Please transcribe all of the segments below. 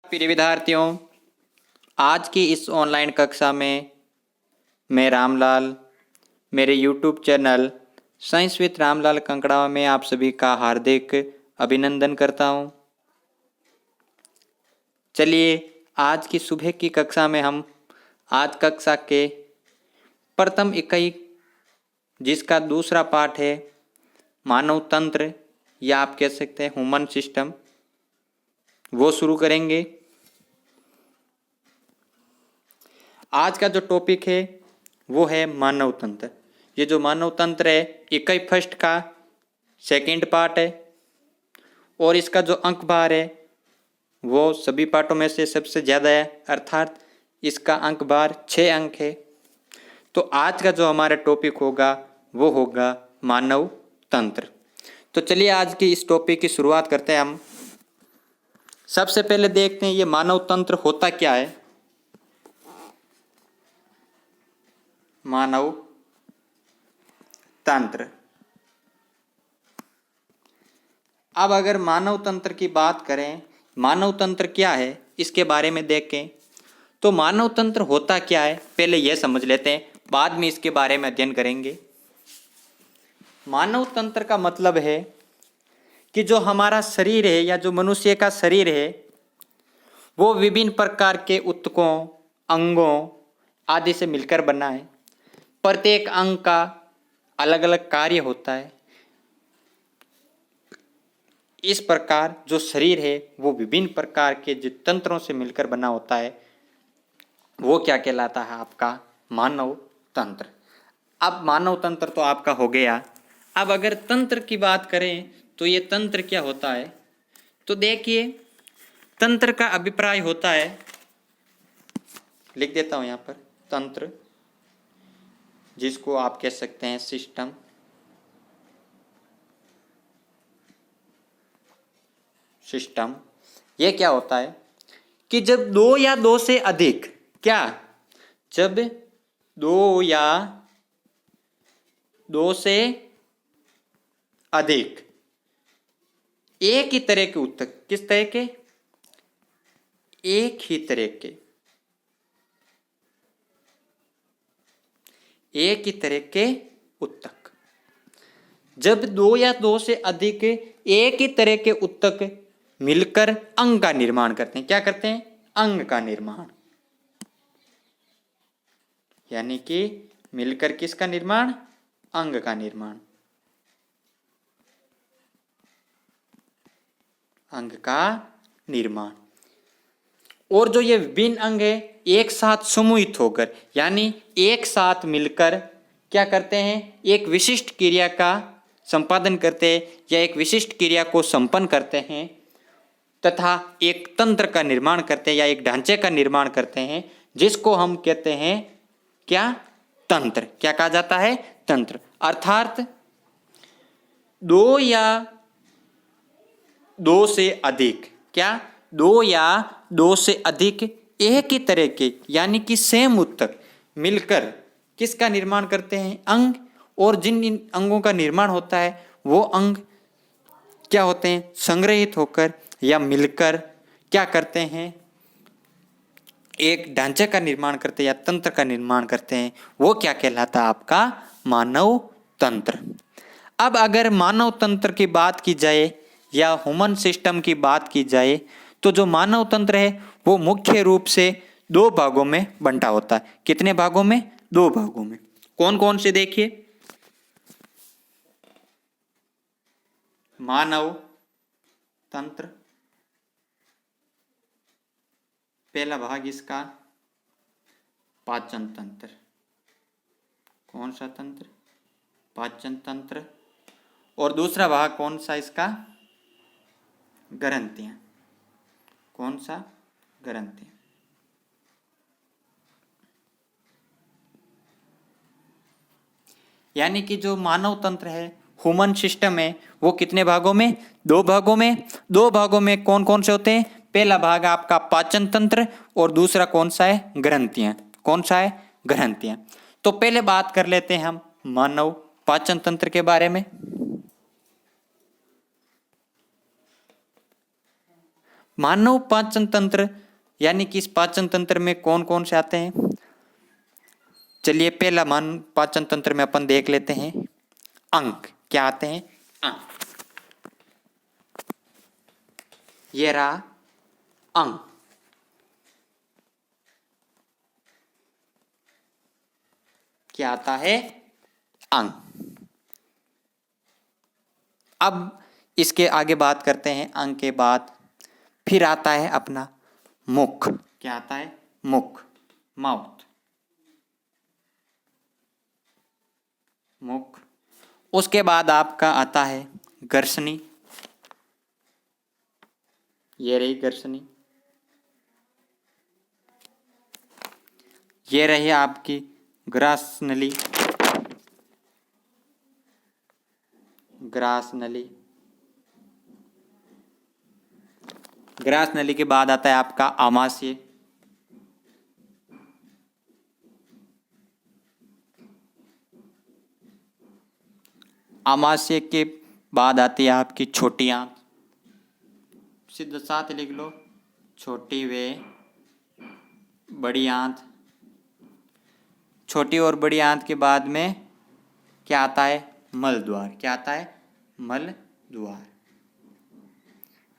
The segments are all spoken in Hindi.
प्रिय विद्यार्थियों, आज की इस ऑनलाइन कक्षा में मैं रामलाल मेरे YouTube channel science with Ramlal Kankada में आप सभी का हार्दिक अभिनंदन करता हूं। चलिए, आज की सुबह की कक्षा में हम आज कक्षा के प्रथम इकाई जिसका दूसरा पाठ है मानव तंत्र या आप कह सकते हैं ह्यूमन सिस्टम, वो शुरू करेंगे। आज का जो टॉपिक है वो है मानव तंत्र। ये जो मानव तंत्र है इकाई फर्स्ट का सेकंड पार्ट है और इसका जो अंक भार है वो सभी पार्टों में से सबसे ज़्यादा है, अर्थात इसका अंक भार 6 अंक है। तो आज का जो हमारा टॉपिक होगा वो होगा मानव तंत्र। तो चलिए आज की इस टॉपिक की शुरुआत करते हैं हम। सबसे पहले देखते हैं ये मानव तंत्र होता क्या है। मानव तंत्र, अब अगर मानव तंत्र की बात करें, मानव तंत्र क्या है इसके बारे में देखें तो मानव तंत्र होता क्या है पहले यह समझ लेते हैं, बाद में इसके बारे में अध्ययन करेंगे। मानव तंत्र का मतलब है कि जो हमारा शरीर है या जो मनुष्य का शरीर है वो विभिन्न प्रकार के ऊतकों, अंगों आदि से मिलकर बना है। प्रत्येक अंग का अलग अलग कार्य होता है। इस प्रकार जो शरीर है वो विभिन्न प्रकार के जो तंत्रों से मिलकर बना होता है वो क्या कहलाता है, आपका मानव तंत्र। अब मानव तंत्र तो आपका हो गया। अब अगर तंत्र की बात करें तो ये तंत्र क्या होता है, तो देखिए तंत्र का अभिप्राय होता है, लिख देता हूं यहां पर, तंत्र जिसको आप कह सकते हैं सिस्टम। सिस्टम ये क्या होता है कि जब दो या दो से अधिक, क्या, जब दो या दो से अधिक एक ही तरह के ऊतक, किस तरह के, एक ही तरह के, एक ही तरह के ऊतक, जब दो या दो से अधिक एक ही तरह के ऊतक मिलकर अंग का निर्माण करते हैं, क्या करते हैं, अंग का निर्माण, यानी कि मिलकर किसका निर्माण, अंग का निर्माण, अंग का निर्माण। और जो ये विभिन्न अंग है एक साथ समूहित होकर यानी एक साथ मिलकर क्या करते हैं, एक विशिष्ट क्रिया का संपादन करते हैं या एक विशिष्ट क्रिया को संपन्न करते हैं तथा एक तंत्र का निर्माण करते हैं या एक ढांचे का निर्माण करते हैं, जिसको हम कहते हैं क्या, तंत्र। क्या कहा जाता है, तंत्र। अर्थात दो या दो से अधिक, क्या, दो या दो से अधिक एक ही तरह के यानी कि सेम ऊतक मिलकर किसका निर्माण करते हैं, अंग। और जिन इन अंगों का निर्माण होता है वो अंग क्या होते हैं, संग्रहित होकर या मिलकर क्या करते हैं, एक ढांचे का निर्माण करते हैं या तंत्र का निर्माण करते हैं, वो क्या कहलाता है, आपका मानव तंत्र। अब अगर मानव तंत्र की बात की जाए या ह्यूमन सिस्टम की बात की जाए तो जो मानव तंत्र है वो मुख्य रूप से दो भागों में बंटा होता है। कितने भागों में, दो भागों में। कौन कौन से, देखिए, मानव तंत्र, पहला भाग इसका पाचन तंत्र। कौन सा तंत्र, पाचन तंत्र। और दूसरा भाग कौन सा इसका, ग्रंथियां। कौन सा, ग्रंथियां। यानी कि जो मानव तंत्र है, ह्यूमन सिस्टम है, वो कितने भागों में, दो भागों में। दो भागों में कौन कौन से होते हैं, पहला भाग आपका पाचन तंत्र और दूसरा कौन सा है, ग्रंथियां। कौन सा है, ग्रंथियां। तो पहले बात कर लेते हैं हम मानव पाचन तंत्र के बारे में। मानव पाचन तंत्र यानी कि इस पाचन तंत्र में कौन कौन से आते हैं? चलिए पहला मानव पाचन तंत्र में अपन देख लेते हैं अंग। क्या आते हैं? अंग। ये रहा अंग। क्या आता है? अंग। अब इसके आगे बात करते हैं। अंग के बाद फिर आता है अपना मुख। क्या आता है? मुख, माउथ, मुख। उसके बाद आपका आता है ग्रसनी। ये रही ग्रसनी। ये रही आपकी ग्रासनली। ग्रासनली। ग्रासनली के बाद आता है आपका आमाशय। आमाशय के बाद आती है आपकी छोटी आंत। सीधा साथ लिख लो, छोटी व बड़ी आंत। छोटी और बड़ी आंत के बाद में क्या आता है? मल द्वार। क्या आता है? मल द्वार।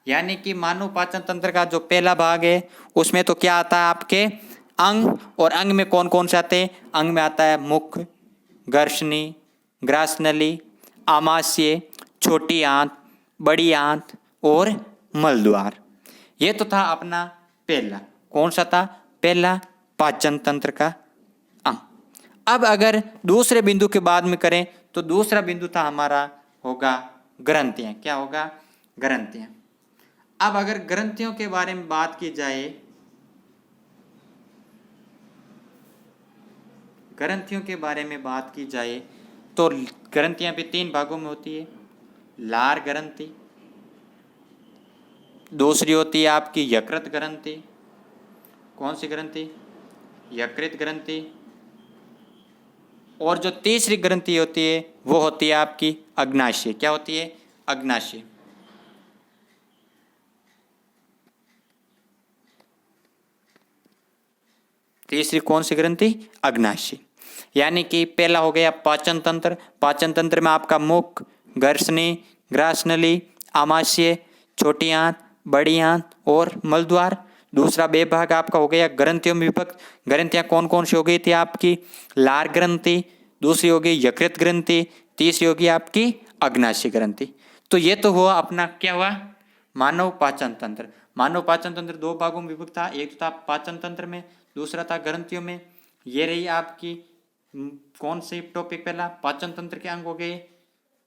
यानी कि मानव पाचन तंत्र का जो पहला भाग है उसमें तो क्या आता है आपके? अंग। और अंग में कौन कौन से आते हैं? अंग में आता है मुख, ग्रसनी, ग्रासनली, आमाशय, छोटी आंत, बड़ी आंत और मल द्वार। ये तो था अपना पहला। कौन सा था? पहला पाचन तंत्र का अंग। अब अगर दूसरे बिंदु के बाद में करें तो दूसरा बिंदु था हमारा होगा ग्रंथियां। क्या होगा? ग्रंथियां। अब अगर ग्रंथियों के बारे में बात की जाए, ग्रंथियों के बारे में बात की जाए तो ग्रंथियां भी 3 भागों में होती है। लार ग्रंथि, दूसरी होती है आपकी यकृत ग्रंथि। कौन सी ग्रंथि? यकृत ग्रंथि। और जो तीसरी ग्रंथि होती है वो होती है आपकी अग्नाशय। क्या होती है? अग्नाशय। तीसरी कौन सी ग्रंथि? अग्नाशय। यानी कि पहला हो गया पाचन तंत्र। पाचन तंत्र में आपका मुख, ग्रसनी, ग्रासनली, आमाशय, छोटी आंत, बड़ी आंत और मलद्वार। दूसरा विभाग आपका हो गया ग्रंथियों में विभक्त। ग्रंथियां कौन कौन सी हो गई थी आपकी? लार ग्रंथि, दूसरी होगी यकृत ग्रंथि, तीसरी होगी आपकी अग्नाशय ग्रंथि। तो ये तो हुआ अपना क्या हुआ? मानव पाचन तंत्र। मानव पाचन तंत्र 2 भागों में विभक्त था। एक था पाचन तंत्र में, दूसरा था ग्रंथियों में। ये रही आपकी कौन सी टॉपिक? पहला पाचन तंत्र के अंग हो गए।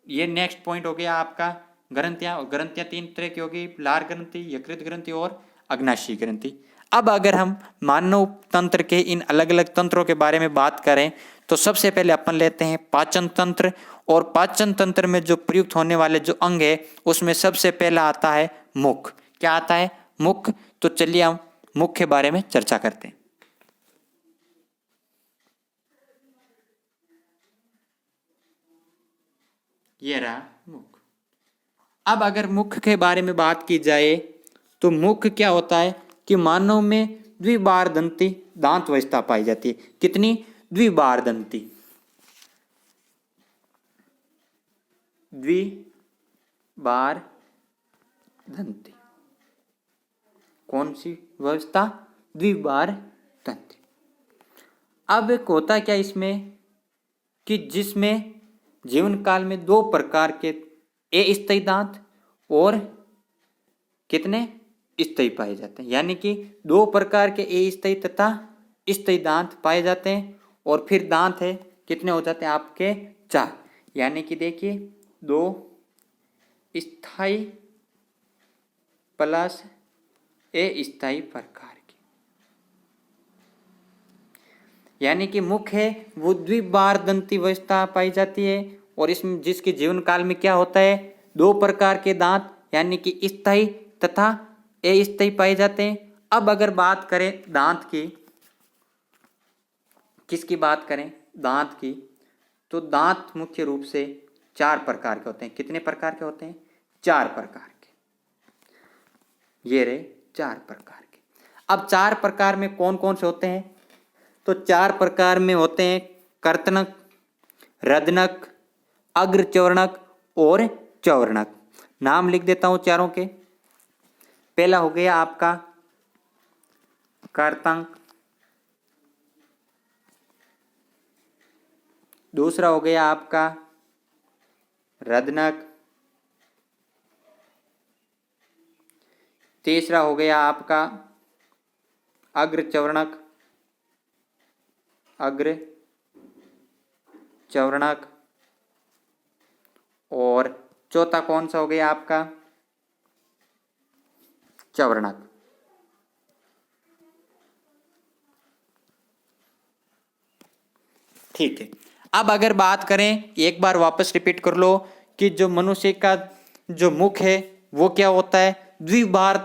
ये नेक्स्ट पॉइंट हो गया आपका ग्रंथियां। ग्रंथियां 3 तरह की होगी, लार ग्रंथि, यकृत ग्रंथि और अग्नाशय ग्रंथि। अब अगर हम मानव तंत्र के इन अलग अलग तंत्रों के बारे में बात करें तो सबसे पहले अपन लेते हैं पाचन तंत्र। और पाचन तंत्र में जो प्रयुक्त होने वाले जो अंग है उसमें सबसे पहला आता है मुख। क्या आता है? मुख। तो चलिए हम मुख के बारे में चर्चा करते हैं। ये रहा मुख। अब अगर मुख के बारे में बात की जाए तो मुख क्या होता है कि मानव में द्विबारदंती दांत अवस्था पाई जाती है। कितनी? द्विबारदंती। द्विबारदंती। कौन सी व्यवस्था? द्विबारदंती। अब एक होता क्या इसमें कि जिसमें जीवन काल में 2 प्रकार के अस्थायी दांत और कितने स्थायी पाए जाते हैं। यानी कि 2 प्रकार के अस्थायी तथा स्थायी दांत पाए जाते हैं। और फिर दांत है कितने हो जाते हैं आपके? 4। यानी कि देखिए 2 स्थायी प्लस अस्थायी प्रकार के। यानी कि मुख है वो द्विबारदंती अवस्था पाई जाती है। और इसमें जिसके जीवन काल में क्या होता है? 2 प्रकार के दांत यानी कि स्थायी तथा अस्थायी पाए जाते हैं। अब अगर बात करें दांत की, किसकी बात करें? दांत की। तो दांत मुख्य रूप से 4 प्रकार के होते हैं। कितने प्रकार के होते हैं? 4 प्रकार के। ये रहे 4 प्रकार के। अब 4 प्रकार में कौन कौन से होते हैं? तो 4 प्रकार में होते हैं कर्तनक, रदनक, अग्रचौर्णक और चौर्णक। नाम लिख देता हूं चारों के। पहला हो गया आपका कर्तंक, दूसरा हो गया आपका रदनक, तीसरा हो गया आपका अग्रचौर्णक, अग्रचौर्णक, और चौथा कौन सा हो गया आपका चौर्णक। ठीक है। अब अगर बात करें, एक बार वापस रिपीट कर लो कि जो मनुष्य का जो मुख है वो क्या होता है? द्विबार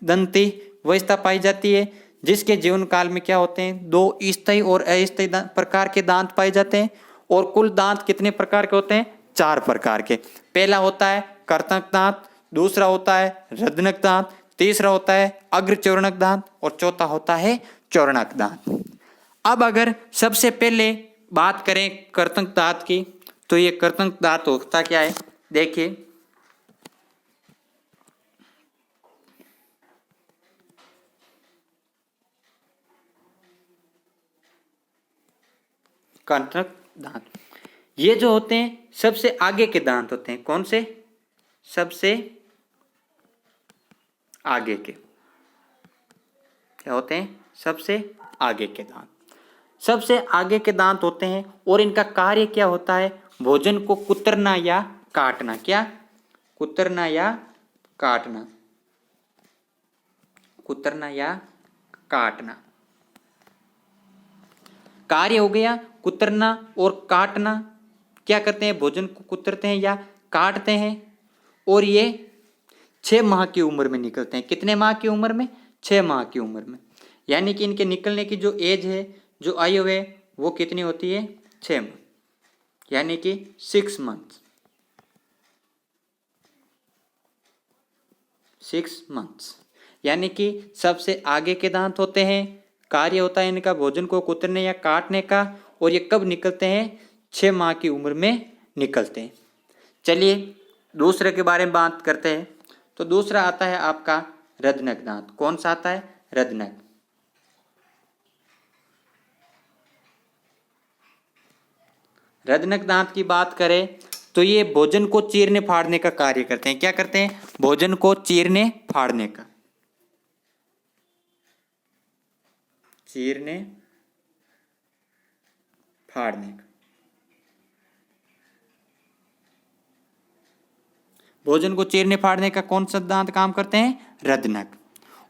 दंती अवस्था पाई जाती है, जिसके जीवन काल में क्या होते हैं? 2 स्थायी और अस्थायी प्रकार के दांत पाए जाते हैं। और कुल दांत कितने प्रकार के होते हैं? 4 प्रकार के। पहला होता है कर्तनक दांत, दूसरा होता है रदनक दांत, तीसरा होता है अग्रचौर्णक दांत और चौथा होता है चौर्णक दांत। अब अगर सबसे पहले बात करें कर्तनक दांत की, तो ये कर्तनक दांत होता क्या है? देखिए, कर्तनक दांत ये जो होते हैं सबसे आगे के दांत होते हैं। कौन से? सबसे आगे के। क्या होते हैं? सबसे आगे के दांत। सबसे आगे के दांत होते हैं और इनका कार्य क्या होता है? भोजन को कुतरना या काटना। क्या? कुतरना या काटना। कुतरना या काटना। कार्य हो गया कुतरना और काटना। क्या करते हैं? भोजन को कुतरते हैं या काटते हैं। और ये 6 माह की उम्र में निकलते हैं। कितने माह की उम्र में? 6 माह की उम्र में। यानी कि इनके निकलने की जो एज है, जो आयु है, वो कितनी होती है? 6 माह, यानी कि 6 मंथ। 6 मंथ्स। यानी कि सबसे आगे के दांत होते हैं, कार्य होता है इनका भोजन को कुतरने या काटने का, और ये कब निकलते हैं? 6 माह की उम्र में निकलते हैं। चलिए दूसरे के बारे में बात करते हैं। तो दूसरा आता है आपका रदनक दांत। कौन सा आता है? रदनक। रदनक दांत की बात करें तो ये भोजन को चीरने फाड़ने का कार्य करते हैं। क्या करते हैं? भोजन को चीरने फाड़ने का। चीरने फाड़ने का। भोजन को चीरने फाड़ने का कौन सा दांत काम करते हैं? रदनक।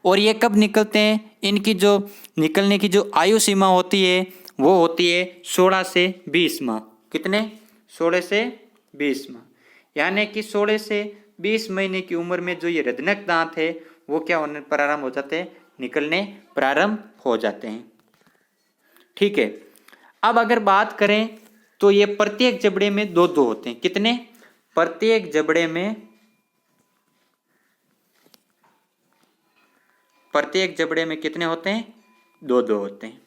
और ये कब निकलते हैं? इनकी जो निकलने की जो आयु सीमा होती है वो होती है 16 से 20 माह। कितने? 16 से 20 माह। यानी कि 16 से 20 महीने की उम्र में जो ये रदनक दांत है वो क्या होने प्रारंभ हो जाते हैं? निकलने प्रारंभ हो जाते हैं। ठीक है। अब अगर बात करें तो ये प्रत्येक जबड़े में 2-2 होते हैं। कितने? प्रत्येक जबड़े में, प्रत्येक जबड़े में कितने होते हैं? 2-2 होते हैं।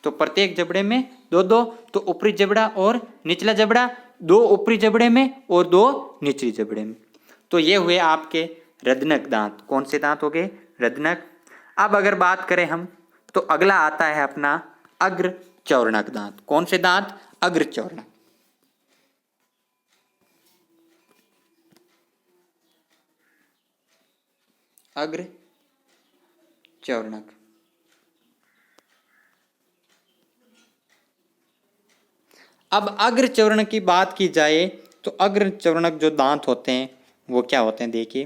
तो प्रत्येक जबड़े में 2-2, तो ऊपरी जबड़ा और निचला जबड़ा, 2 ऊपरी जबड़े में और 2 निचली जबड़े में। तो ये हुए आपके रदनक दांत। कौन से दांत हो गए? रदनक। अब अगर बात करें हम तो अगला आता है अपना अग्रचौर्णक दांत। कौन से दांत? अग्रचौर्णक। अग्रचौर्णक। अब अग्रचौर्णक की बात की जाए तो अग्रचौर्णक जो दांत होते हैं वो क्या होते हैं? देखिए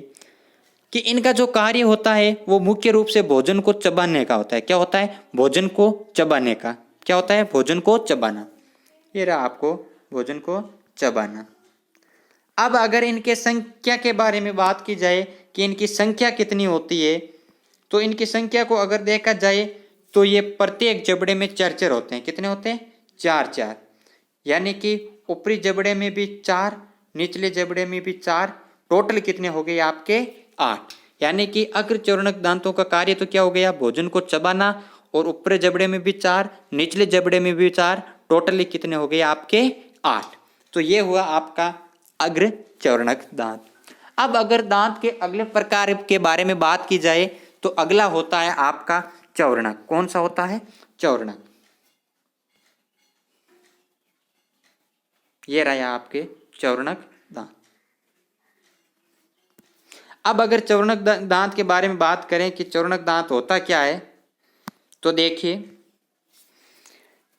कि इनका जो कार्य होता है वो मुख्य रूप से भोजन को चबाने का होता है। क्या होता है? भोजन को चबाने का। क्या होता है? भोजन को चबाना। ये रहा आपको भोजन को चबाना। अब अगर इनके संख्या के बारे में बात की जाए कि इनकी संख्या कितनी होती है, तो इनकी संख्या को अगर देखा जाए तो ये प्रत्येक जबड़े में 4-4 होते हैं। कितने होते हैं? 4-4। यानी कि ऊपरी जबड़े में भी 4, निचले जबड़े में भी 4, टोटल कितने हो गए आपके? 8। यानी कि अग्र चौर्णक दांतों का कार्य तो क्या हो गया, भोजन को चबाना, और ऊपरी जबड़े में भी 4, निचले जबड़े में भी 4, टोटली कितने हो गए आपके 8। तो ये हुआ आपका अग्र चौर्णक दांत। अब अगर दांत के अगले प्रकार के बारे में बात की जाए तो अगला होता है आपका चौर्णक। कौन सा होता है, चौर्णक। ये रहा आपके चौर्णक दांत। अब अगर चौर्णक दांत के बारे में बात करें कि चौर्णक दांत होता क्या है, तो देखिए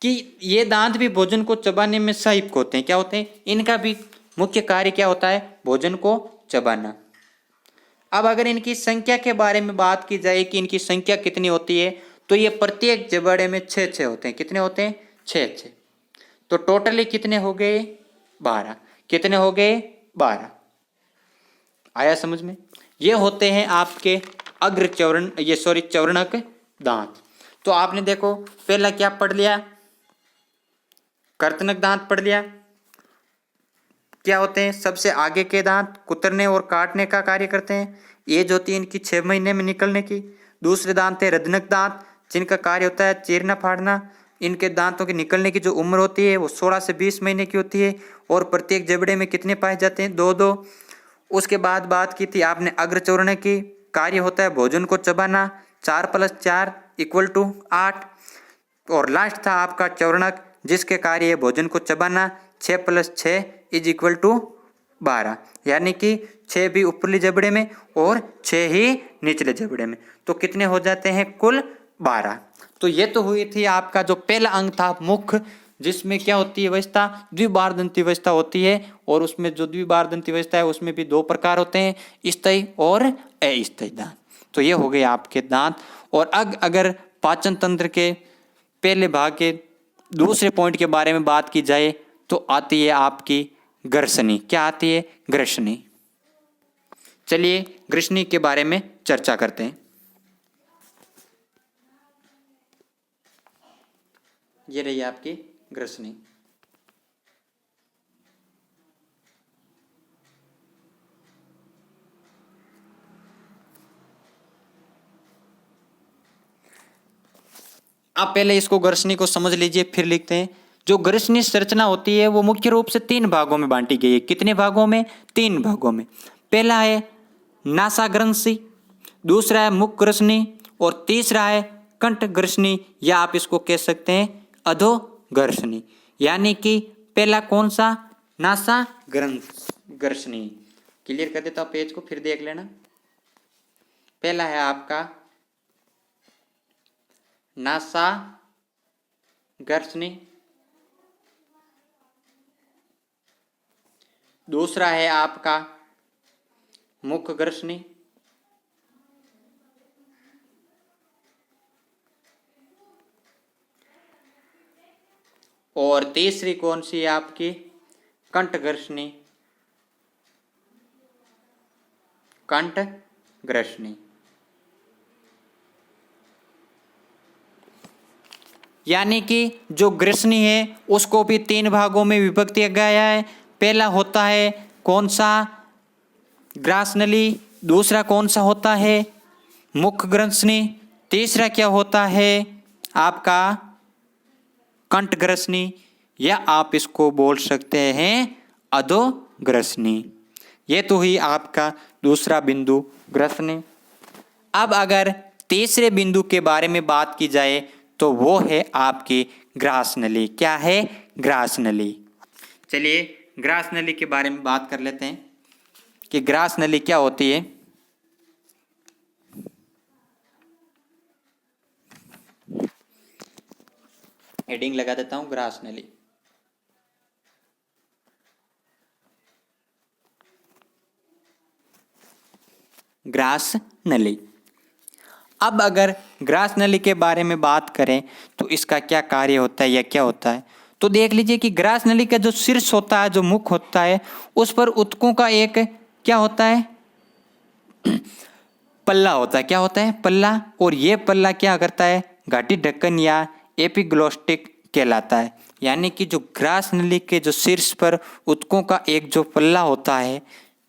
कि ये दांत भी भोजन को चबाने में सहायक होते हैं। क्या होते हैं, इनका भी मुख्य कार्य क्या होता है, भोजन को चबाना। अब अगर इनकी संख्या के बारे में बात की जाए कि इनकी संख्या कितनी होती है, तो ये प्रत्येक जबड़े में 6 होते हैं। कितने होते हैं, 6। तो टोटली कितने हो गए, 12। कितने हो गए, 12। आया समझ में। ये होते हैं आपके अग्र चौर्णक दांत। तो आपने देखो पहला क्या पढ़ लिया, कर्तनक दांत पढ़ लिया। क्या होते हैं, सबसे आगे के दांत कुतरने और काटने का कार्य करते हैं। एज होती है इनकी 6 महीने में निकलने की। दूसरे दांत है रदनक दांत, जिनका कार्य होता है चीरना फाड़ना। इनके दांतों के निकलने की जो उम्र होती है वो 16 से 20 महीने की होती है, और प्रत्येक जबड़े में कितने पाए जाते हैं, 2-2। उसके बाद बात की थी आपने अग्र चौर्णक की, कार्य होता है भोजन को चबाना, 4 + 4 = 8। और लास्ट था आपका चौर्णक, जिसके कार्य है भोजन को चबाना, 6 + 6 = 12। यानी कि 6 भी ऊपरली जबड़े में और 6 ही निचले जबड़े में, तो कितने हो जाते हैं, कुल 12। तो ये तो हुई थी आपका जो पहला अंग था मुख, जिसमें क्या होती है व्यवस्था, द्विबारदंती व्यवस्था होती है। और उसमें जो द्विबारदंती व्यवस्था है उसमें भी 2 प्रकार होते हैं, स्थायी और अस्थायी दांत। तो ये हो गए आपके दांत। और अगर पाचन तंत्र के पहले भाग के दूसरे पॉइंट के बारे में बात की जाए तो आती है आपकी ग्रसनी। क्या आती है, ग्रसनी। चलिए ग्रसनी के बारे में चर्चा करते हैं। ये रही आपकी ग्रसनी। आप पहले इसको ग्रसनी को समझ लीजिए, फिर लिखते हैं। जो ग्रसनी संरचना होती है वो मुख्य रूप से 3 भागों में बांटी गई है। कितने भागों में, 3 भागों में। पहला है नासाग्रंथि, दूसरा है मुख ग्रसनी, और तीसरा है कंठ ग्रसनी, या आप इसको कह सकते हैं अधोग्रसनी। यानी कि पहला कौन सा, नासाग्रंथि। क्लियर कर देता हूं पेज को, फिर देख लेना। पहला है आपका नासाग्रसनी, दूसरा है आपका मुख ग्रसनी, और तीसरी कौन सी है आपकी, कंठ ग्रसनी। कंठ ग्रसनी। यानी कि जो ग्रसनी है उसको भी 3 भागों में विभक्त किया गया है। पहला होता है कौन सा, ग्रासनली। दूसरा कौन सा होता है, मुख ग्रसनी। तीसरा क्या होता है आपका कंठ ग्रसनी, या आप इसको बोल सकते हैं अधोग्रसनी। ये तो ही आपका दूसरा बिंदु, ग्रसनी। अब अगर तीसरे बिंदु के बारे में बात की जाए तो वो है आपकी ग्रासनली। क्या है, ग्रासनली। चलिए ग्रासनली के बारे में बात कर लेते हैं कि ग्रासनली क्या होती है। हेडिंग लगा देता हूं, ग्रासनली। ग्रासनली। अब अगर ग्रासनली के बारे में बात करें तो इसका क्या कार्य होता है या क्या होता है, तो देख लीजिए कि ग्रासनली का जो शीर्ष होता है, जो मुख होता है, उस पर ऊतकों का एक क्या होता है, पल्ला होता है। क्या होता है, पल्ला। और ये पल्ला क्या करता है, घाटी ढक्कन या एपिग्लोस्टिक कहलाता है। यानी कि जो ग्रासनली के जो शीर्ष पर ऊतकों का एक जो पल्ला होता है,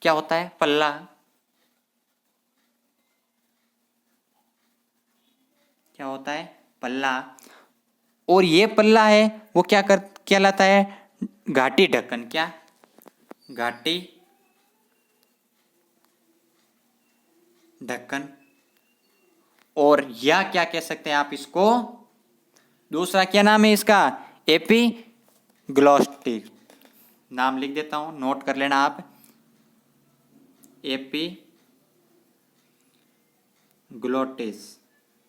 क्या होता है, पल्ला। क्या होता है, पल्ला। और ये पल्ला है वो क्या कहलाता है, घाटी ढक्कन। क्या, घाटी ढक्कन। और या क्या कह सकते हैं आप इसको, दूसरा क्या नाम है इसका, एपिग्लोटिस। नाम लिख देता हूं, नोट कर लेना आप, एपिग्लोटिस।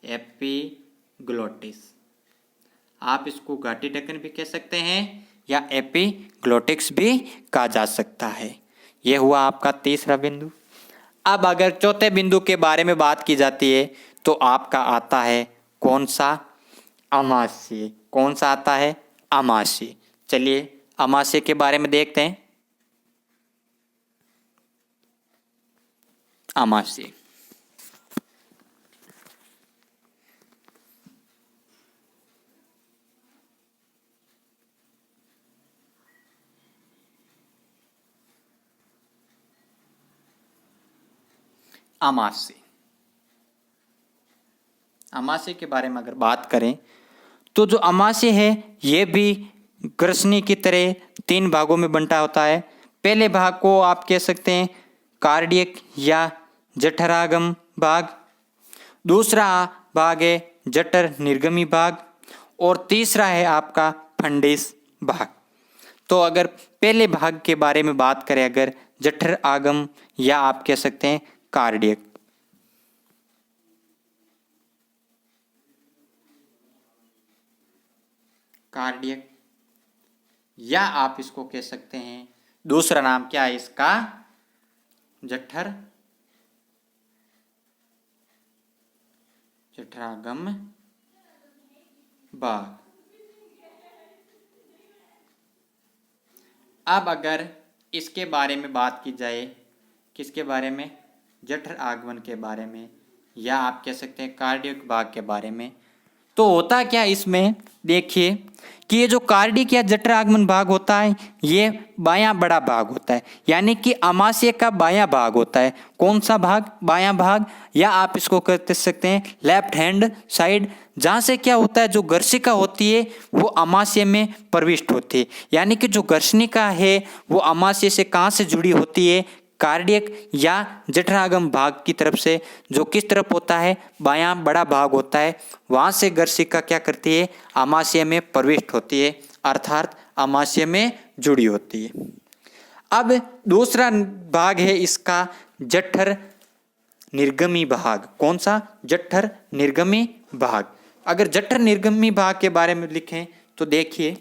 एपिग्लोटिस, आप इसको घाटी ढक्कन भी कह सकते हैं या एपिग्लोटिक्स भी कहा जा सकता है। यह हुआ आपका तीसरा बिंदु। अब अगर चौथे बिंदु के बारे में बात की जाती है तो आपका आता है कौन सा, आमाशय। कौन सा आता है, आमाशय। चलिए आमाशय के बारे में देखते हैं। आमाशय, आमाशय। आमाशय के बारे में अगर बात करें तो जो आमाशय है यह भी ग्रसनी की तरह 3 भागों में बंटा होता है। पहले भाग को आप कह सकते हैं कार्डियक या जठरागम भाग, दूसरा भाग है जठर निर्गमी भाग, और तीसरा है आपका फंडिस भाग। तो अगर पहले भाग के बारे में बात करें, अगर जठर आगम या आप कह सकते हैं कार्डियक, कार्डियक, या आप इसको कह सकते हैं दूसरा नाम क्या है इसका, जठर जठरागम भाग। अब अगर इसके बारे में बात की जाए, किसके बारे में, जठर आगमन के बारे में, या आप कह सकते हैं कार्डियक भाग के बारे में, तो होता क्या इसमें, देखिए कि ये जो कार्डियक या जठर आगमन भाग होता है ये बायां बड़ा भाग होता है, यानी कि आमाशय का बायां भाग होता है। कौन सा भाग, बायां भाग, या आप इसको कह सकते हैं लेफ्ट हैंड साइड, जहाँ से क्या होता है जो गर्शिका होती है वो आमाशय में प्रविष्ट होती है। यानी कि जो गर्शनिका है वो आमाशय से कहाँ से जुड़ी होती है, कार्डियक या जठरागम भाग की तरफ से, जो किस तरफ होता है, बायां बड़ा भाग होता है, वहां से गर्शिका क्या करती है, आमाशय में प्रविष्ट होती है, अर्थात आमाशय में जुड़ी होती है। अब दूसरा भाग है इसका जठर निर्गमी भाग। कौन सा, जठर निर्गमी भाग। अगर जठर निर्गमी भाग के बारे में लिखें तो देखिए,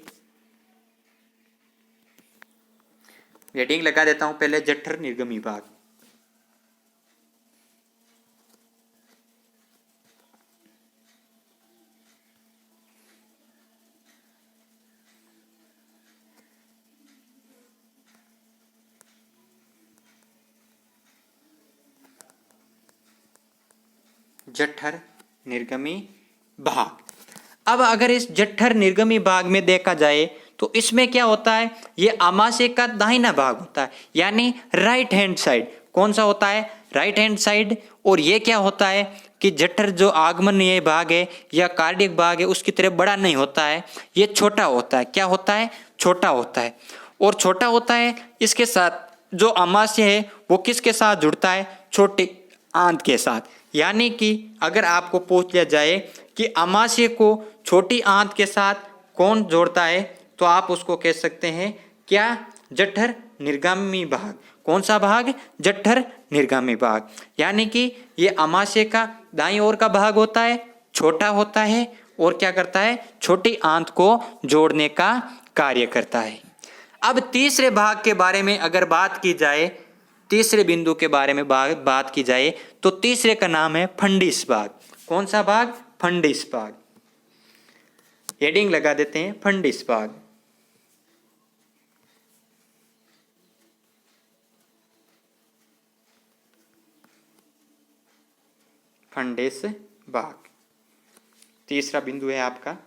हेडिंग लगा देता हूं पहले, जठर निर्गमी भाग। जठर निर्गमी भाग। अब अगर इस जठर निर्गमी भाग में देखा जाए तो इसमें क्या होता है, ये आमाशय का दाहिना भाग होता है, यानी राइट हैंड साइड। कौन सा होता है, राइट हैंड साइड। और ये क्या होता है कि जठर जो आगमन ये भाग है या कार्डियक भाग है उसकी तरह बड़ा नहीं होता है, ये छोटा होता है। क्या होता है, छोटा होता है। और छोटा होता है, इसके साथ जो आमाशय है वो किसके साथ जुड़ता है, छोटे आंत के साथ। यानी कि अगर आपको पूछ लिया जाए कि आमाशय को छोटी आंत के साथ कौन जोड़ता है, तो आप उसको कह सकते हैं क्या, जठर निर्गामी भाग। कौन सा भाग, जठर निर्गामी भाग। यानी कि ये आमाशय का दाईं ओर का भाग होता है, छोटा होता है, और क्या करता है, छोटी आंत को जोड़ने का कार्य करता है। अब तीसरे भाग के बारे में अगर बात की जाए, तीसरे बिंदु के बारे में बात की जाए तो तीसरे का नाम है फंडिस भाग। कौन सा भाग, फंडिस भाग। हेडिंग लगा देते हैं, फंडिस भाग। फंडिस भाग तीसरा बिंदु है आपका।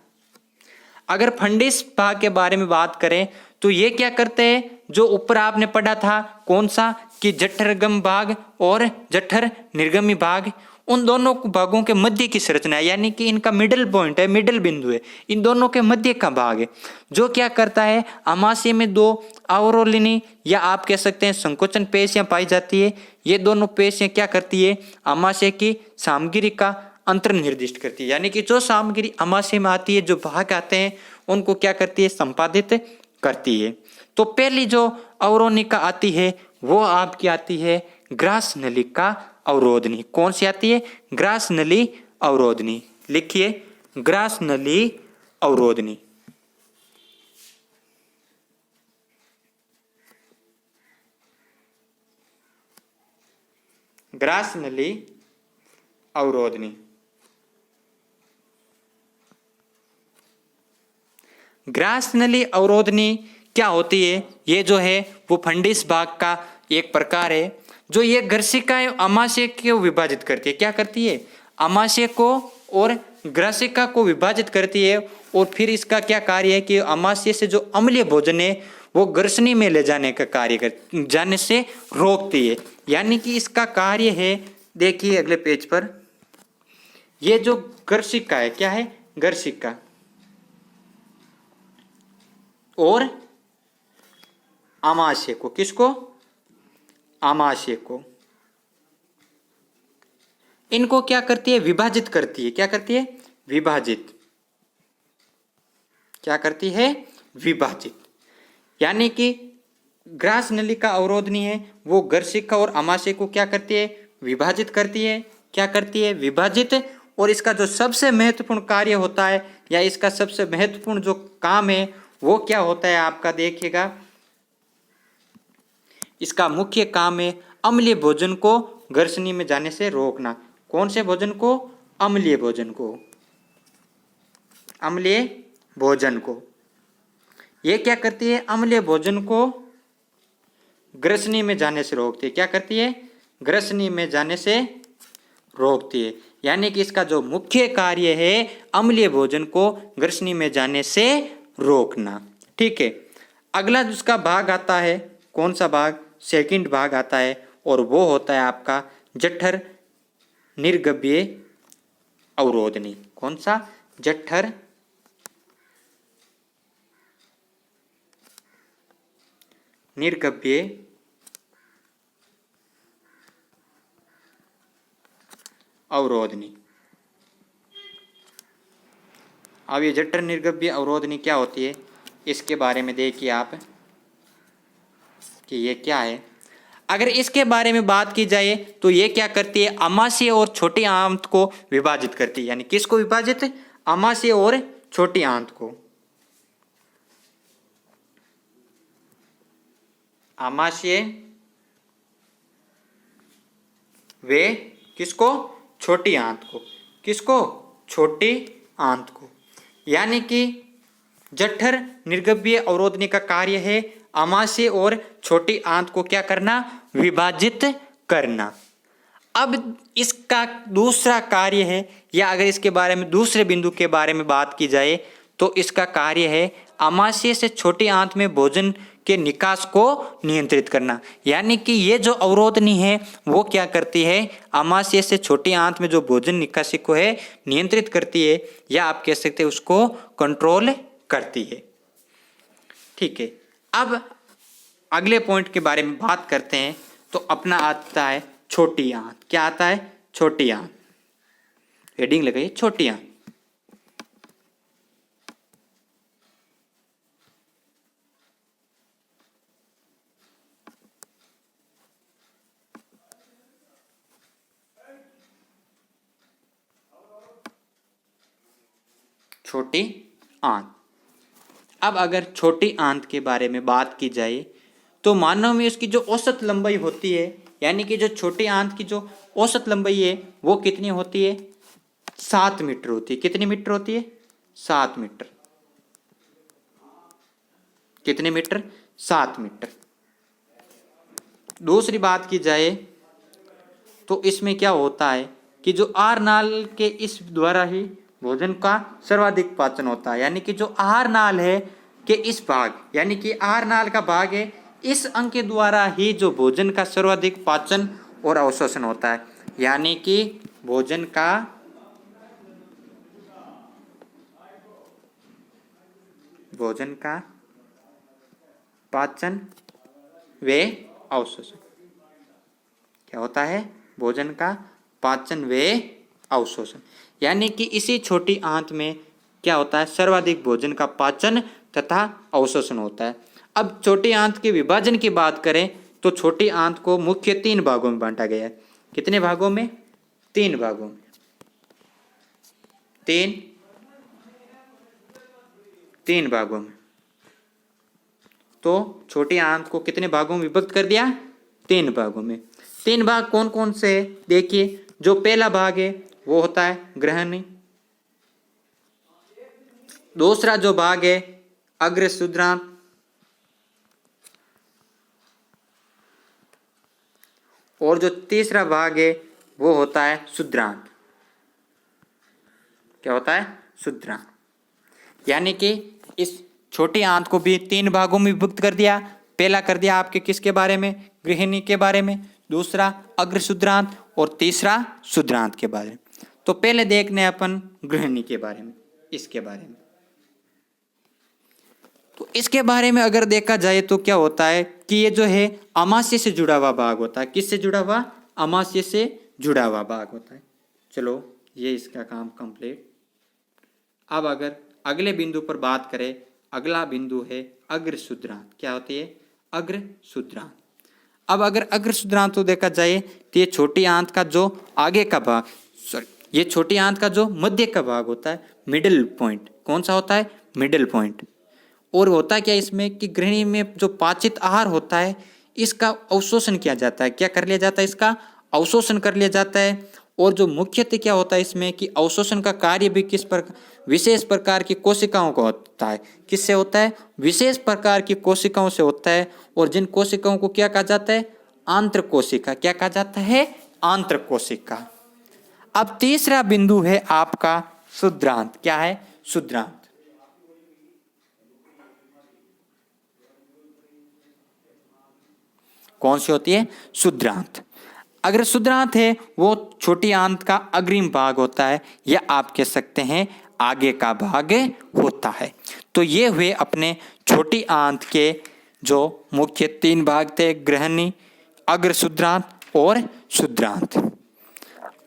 अगर फंडिस भाग के बारे में बात करें तो ये क्या करते हैं, जो ऊपर आपने पढ़ा था कौन सा, कि जठरगम भाग और जठर निर्गमी भाग, उन दोनों भागों के मध्य की संरचना है, यानी कि इनका मिडल पॉइंट है, मिडल बिंदु है, इन दोनों के मध्य का भाग है, जो क्या करता है, आमाशय में दो अवरोलिनी या आप कह सकते हैं संकोचन पेशियां पाई जाती है। ये दोनों पेशियां क्या करती है, आमाशय की सामग्री का अंतर निर्दिष्ट करती है, यानी कि जो सामग्री आमाशय में आती है, जो भाग आते हैं, उनको क्या करती है, संपादित करती है। तो पहली जो अवरोधनिका आती है वो आपकी आती है ग्रास नलिका अवरोधनी। कौन सी आती है, ग्रास नली अवरोधनी। लिखिए ग्रास नली अवरोधनी। ग्रास नली अवरोधनी। ग्रास नली अवरोधनी क्या होती है, ये जो है वो फंडिस भाग का एक प्रकार है, जो ये ग्रसिका एवं आमाशय को विभाजित करती है। क्या करती है, आमाशय को और ग्रसिका को विभाजित करती है, और फिर इसका क्या कार्य है कि आमाशय से जो अम्लीय भोजन है वो ग्रसनी में ले जाने का कार्य कर जाने से रोकती है, यानी कि इसका कार्य है। देखिए अगले पेज पर, ये जो ग्रसिका है, क्या है, ग्रसिका और आमाशय को, किसको, आमाशय को, इनको क्या करती है, विभाजित करती है। क्या करती है, विभाजित। क्या करती है, विभाजित। यानी कि ग्रास नलिका अवरोधनी है वो ग्रसिका और आमाशय को क्या करती है, विभाजित करती है। क्या करती है, विभाजित। और इसका जो सबसे महत्वपूर्ण कार्य होता है, या इसका सबसे महत्वपूर्ण जो काम है वो क्या होता है आपका, देखिएगा, इसका मुख्य काम है अम्लीय भोजन को ग्रसनी में जाने से रोकना। कौन से भोजन को, अम्लीय भोजन को, अम्लीय भोजन को। ये क्या करती है, अम्लीय भोजन को ग्रसनी में जाने से रोकती है। क्या करती है, ग्रसनी में जाने से रोकती है, यानी कि इसका जो मुख्य कार्य है अम्लीय भोजन को ग्रसनी में जाने से रोकना। ठीक है, अगला जिसका भाग आता है, कौन सा भाग, सेकंड भाग आता है, और वो होता है आपका जठर निर्गभ्य अवरोधनी। कौन सा, जठर निर्गभ्य अवरोधनी। अब ये जठर निर्गभ्य अवरोधनी क्या होती है, इसके बारे में देखिए आप कि ये क्या है। अगर इसके बारे में बात की जाए तो ये क्या करती है, आमाशय और छोटी आंत को विभाजित करती है। यानी किसको विभाजित, आमाशय और छोटी आंत को। आमाशय वे किसको, छोटी आंत को, किसको, छोटी आंत को। यानी कि जठर निर्गभ्य अवरोधनी का कार्य है आमाशय और छोटी आंत को क्या करना, विभाजित करना। अब इसका दूसरा कार्य है, या अगर इसके बारे में दूसरे बिंदु के बारे में बात की जाए तो इसका कार्य है आमाशय से छोटी आंत में भोजन के निकास को नियंत्रित करना। यानी कि ये जो अवरोधनी है वो क्या करती है, आमाशय से छोटी आंत में जो भोजन निकासी को है नियंत्रित करती है, या आप कह सकते हैं उसको कंट्रोल करती है। ठीक है, अब अगले पॉइंट के बारे में बात करते हैं तो अपना आता है छोटी आंत। क्या आता है, छोटी आंत। हेडिंग लगाइए, छोटी आंत। छोटी आंत। अब अगर छोटी आंत के बारे में बात की जाए तो मानव में उसकी जो औसत लंबाई होती है, यानी कि जो छोटी आंत की जो औसत लंबाई है वो कितनी होती है, 7 मीटर होती है। कितनी मीटर होती है, 7 मीटर। कितने मीटर, 7 मीटर। दूसरी बात की जाए तो इसमें क्या होता है कि जो आहार नाल के इस द्वारा ही भोजन का सर्वाधिक पाचन होता है। यानी कि जो आहार नाल है के इस भाग, यानी कि आहार नाल का भाग है, इस अंग के द्वारा ही जो भोजन का सर्वाधिक पाचन और अवशोषण होता है। यानी कि भोजन का पाचन व अवशोषण। क्या होता है? भोजन का पाचन व अवशोषण। यानी कि इसी छोटी आंत में क्या होता है? सर्वाधिक भोजन का पाचन तथा अवशोषण होता है। अब छोटी आंत के विभाजन की बात करें तो छोटी आंत को मुख्य 3 भागों में बांटा गया है। कितने भागों में? 3 भागों में। तीन भागों में। तो छोटी आंत को कितने भागों में विभक्त कर दिया? 3 भागों में। 3 भाग कौन कौन से है? देखिए, जो पहला भाग है वो होता है ग्रहणी। दूसरा जो भाग है अग्र क्षुद्रांत। और जो तीसरा भाग है वो होता है क्षुद्रांत। क्या होता है? क्षुद्रांत। यानी कि इस छोटी आंत को भी 3 भागों में विभक्त कर दिया। पहला कर दिया आपके किसके बारे में? गृहिणी के बारे में। दूसरा अग्र क्षुद्रांत और तीसरा क्षुद्रांत के बारे में। तो पहले देखने अपन गृहिणी के बारे में, इसके बारे में। तो इसके बारे में अगर देखा जाए तो क्या होता है कि ये जो है अमाशय से जुड़ा हुआ भाग होता है। किससे जुड़ा हुआ? अमाशय से जुड़ा हुआ भाग होता है। चलो, ये इसका काम कंप्लीट। अब अगर अगले बिंदु पर बात करें, अगला बिंदु है अग्र क्षुद्रांत। क्या होती है? अग्र क्षुद्रांत। अब अगर अग्र क्षुद्रांत को देखा जाए तो ये छोटी आंत का जो आगे का भाग, ये छोटी आंत का जो मध्य का भाग होता है, मिडिल पॉइंट। कौन सा होता है? Middle point. और होता क्या इसमें कि गृहिणी में जो पाचित आहार होता है इसका अवशोषण किया जाता है। क्या कर लिया जाता है? इसका अवशोषण कर लिया जाता है। और जो मुख्यतः क्या होता है इसमें कि अवशोषण का कार्य भी किस प्रकार, विशेष प्रकार की कोशिकाओं का होता है। किससे होता है? विशेष प्रकार की कोशिकाओं से होता है। और जिन कोशिकाओं को क्या कहा जाता है? आंत्र कोशिका। क्या कहा जाता है? आंत्र कोशिका। अब तीसरा बिंदु है आपका क्षुद्रांत। क्या है? क्षुद्रांत। कौन सी होती है? क्षुद्रांत। अगर क्षुद्रांत है वो छोटी आंत का अग्रिम भाग होता है, या आप कह सकते हैं आगे का भाग होता है। तो ये हुए अपने छोटी आंत के जो मुख्य 3 भाग थे, गृहिणी, अग्र क्षुद्रांत और क्षुद्रांत।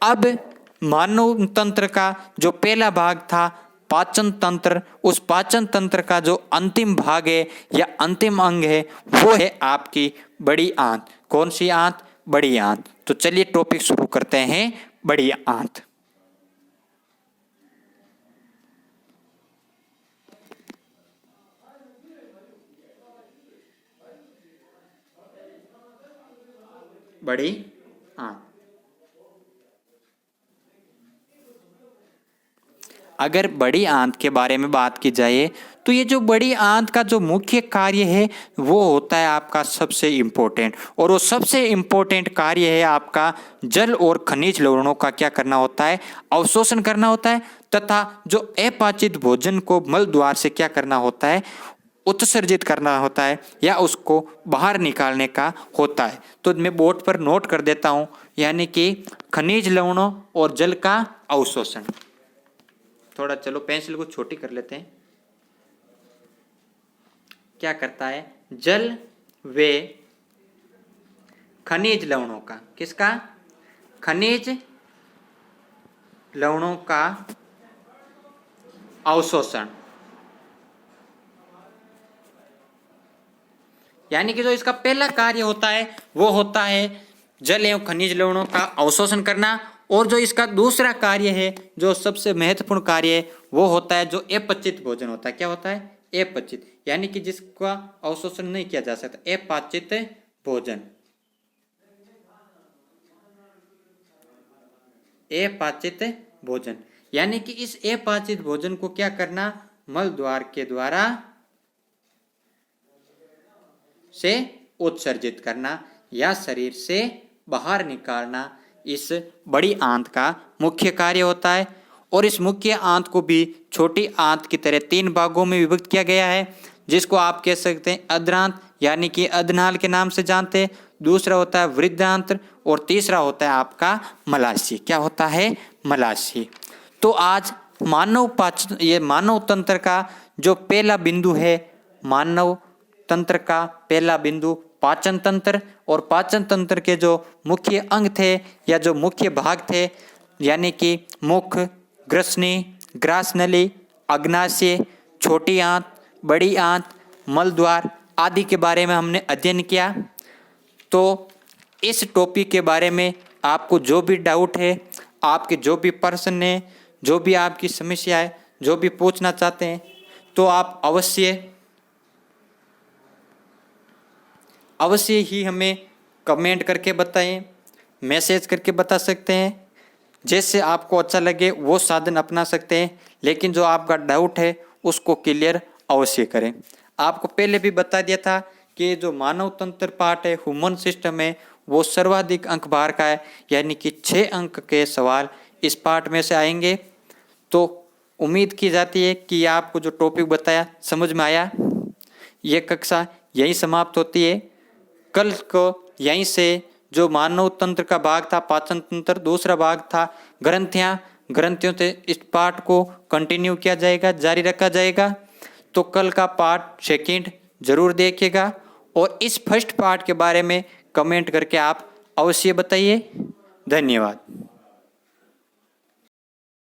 अब मानव तंत्र का जो पहला भाग था पाचन तंत्र, उस पाचन तंत्र का जो अंतिम भाग है या अंतिम अंग है वो है आपकी बड़ी आंत। कौन सी आंत? बड़ी आंत। तो चलिए टॉपिक शुरू करते हैं, बड़ी आंत। बड़ी आंत। अगर बड़ी आंत के बारे में बात की जाए तो ये जो बड़ी आंत का जो मुख्य कार्य है वो होता है आपका सबसे इम्पोर्टेंट। और वो सबसे इम्पोर्टेंट कार्य है आपका जल और खनिज लवणों का क्या करना होता है? अवशोषण करना होता है। तथा जो अपाचित भोजन को मल द्वार से क्या करना होता है? उत्सर्जित करना होता है, या उसको बाहर निकालने का होता है। तो मैं बोर्ड पर नोट कर देता हूँ, यानी कि खनिज लवणों और जल का अवशोषण। थोड़ा चलो पेंसिल को छोटी कर लेते हैं। क्या करता है? जल व खनिज लवणों का, किसका? खनिज लवणों का अवशोषण। यानी कि जो इसका पहला कार्य होता है वो होता है जल एवं खनिज लवणों का अवशोषण करना। और जो इसका दूसरा कार्य है, जो सबसे महत्वपूर्ण कार्य है, वो होता है जो अपचित भोजन होता है। क्या होता है? अपचित, यानी कि जिसका अवशोषण नहीं किया जा सकता, अपाचित भोजन। अपाचित भोजन, यानी कि इस अपाचित भोजन को क्या करना? मल द्वार के द्वारा से उत्सर्जित करना या शरीर से बाहर निकालना इस बड़ी आंत का मुख्य कार्य होता है। और इस मुख्य आंत को भी छोटी आंत की तरह 3 भागों में विभक्त किया गया है, जिसको आप कह सकते हैं अद्रांत, यानी कि अधनाल के नाम से जानते हैं। दूसरा होता है वृद्धांत्र और तीसरा होता है आपका मलाशय। क्या होता है? मलाशय। तो आज मानव तंत्र का जो पहला बिंदु है, मानव तंत्र का पहला बिंदु पाचन तंत्र, और पाचन तंत्र के जो मुख्य अंग थे या जो मुख्य भाग थे यानी कि मुख, ग्रसनी, ग्रासनली, अग्नाशय, छोटी आंत, बड़ी आंत, मलद्वार आदि के बारे में हमने अध्ययन किया। तो इस टॉपिक के बारे में आपको जो भी डाउट है, आपके जो भी प्रश्न है, जो भी आपकी समस्या है, जो भी पूछना चाहते हैं, तो आप अवश्य ही हमें कमेंट करके बताएं, मैसेज करके बता सकते हैं। जैसे आपको अच्छा लगे वो साधन अपना सकते हैं, लेकिन जो आपका डाउट है उसको क्लियर अवश्य करें। आपको पहले भी बता दिया था कि जो मानव तंत्र पार्ट है, ह्यूमन सिस्टम है, वो सर्वाधिक अंक बाहर का है, यानी कि 6 अंक के सवाल इस पार्ट में से आएंगे। तो उम्मीद की जाती है कि आपको जो टॉपिक बताया समझ में आया। ये कक्षा यहीं समाप्त होती है। कल को यहीं से जो मानव तंत्र का भाग था पाचन तंत्र, दूसरा भाग था ग्रंथियों से इस पार्ट को कंटिन्यू किया जाएगा, जारी रखा जाएगा। तो कल का पार्ट 2 जरूर देखिएगा, और इस फर्स्ट पार्ट के बारे में कमेंट करके आप अवश्य बताइए। धन्यवाद।